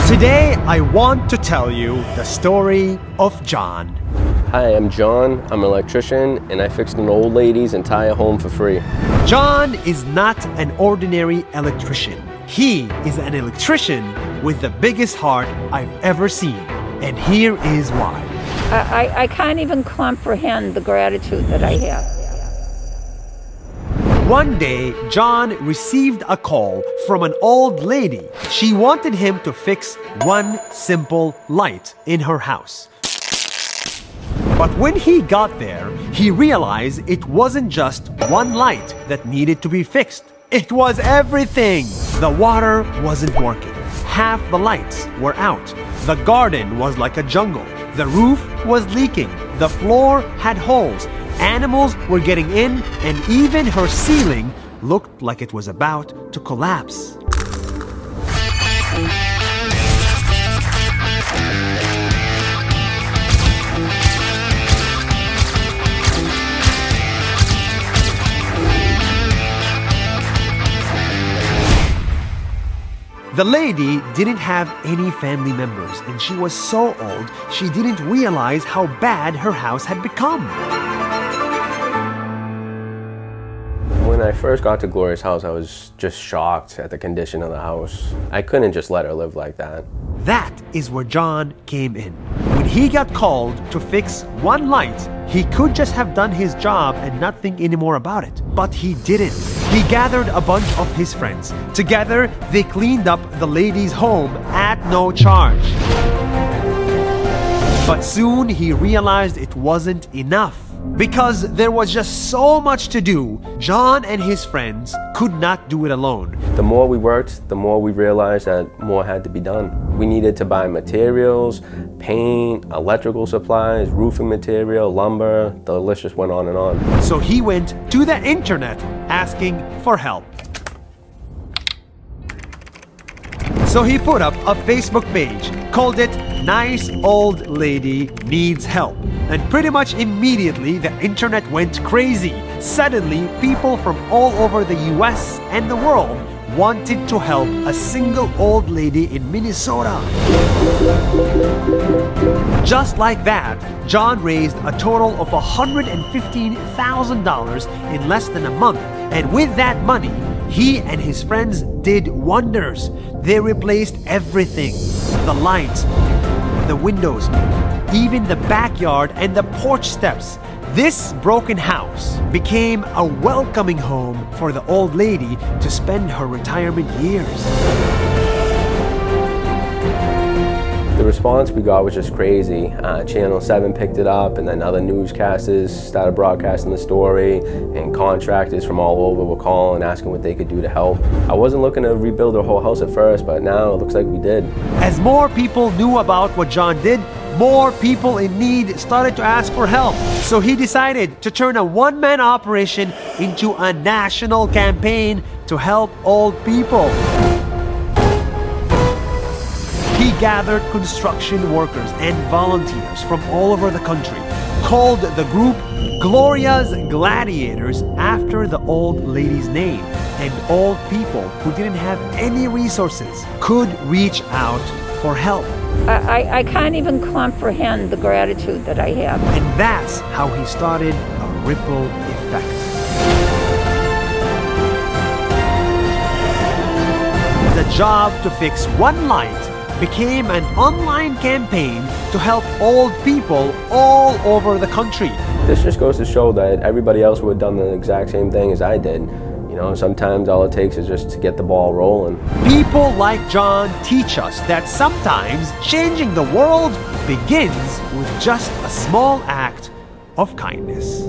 Today, I want to tell you the story of John. Hi, I'm John. I'm an electrician, and I fixed an old lady's entire home for free. John is not an ordinary electrician. He is an electrician with the biggest heart I've ever seen. And here is why. I can't even comprehend the gratitude that I have. One day, John received a call from an old lady. She wanted him to fix one simple light in her house. But when he got there, he realized it wasn't just one light that needed to be fixed. It was everything! The water wasn't working. Half the lights were out. The garden was like a jungle. The roof was leaking. The floor had holes. Animals were getting in, and even her ceiling looked like it was about to collapse. The lady didn't have any family members, and she was so old she didn't realize how bad her house had become. When I first got to Gloria's house, I was just shocked at the condition of the house. I couldn't just let her live like that. That is where John came in. When he got called to fix one light, he could just have done his job and not think anymore about it. But he didn't. He gathered a bunch of his friends. Together, they cleaned up the lady's home at no charge. But soon he realized it wasn't enough. Because there was just so much to do, John and his friends could not do it alone. The more we worked, the more we realized that more had to be done. We needed to buy materials, paint, electrical supplies, roofing material, lumber. The list just went on and on. So he went to the internet asking for help. So he put up a Facebook page, called it Nice Old Lady Needs Help. And pretty much immediately, the internet went crazy. Suddenly, people from all over the US and the world wanted to help a single old lady in Minnesota. Just like that, John raised a total of $115,000 in less than a month. And with that money, he and his friends did wonders. They replaced everything. The lights, the windows, even the backyard and the porch steps. This broken house became a welcoming home for the old lady to spend her retirement years. The response we got was just crazy. Channel 7 picked it up, and then other newscasters started broadcasting the story, and contractors from all over were calling, asking what they could do to help. I wasn't looking to rebuild the whole house at first, but now it looks like we did. As more people knew about what John did, more people in need started to ask for help. So he decided to turn a one-man operation into a national campaign to help old people. He gathered construction workers and volunteers from all over the country, called the group Gloria's Gladiators after the old lady's name. And old people who didn't have any resources could reach out for help. I can't even comprehend the gratitude that I have. And that's how he started a ripple effect. The job to fix one light became an online campaign to help old people all over the country. This just goes to show that everybody else would have done the exact same thing as I did. You know, sometimes all it takes is just to get the ball rolling. People like John teach us that sometimes changing the world begins with just a small act of kindness.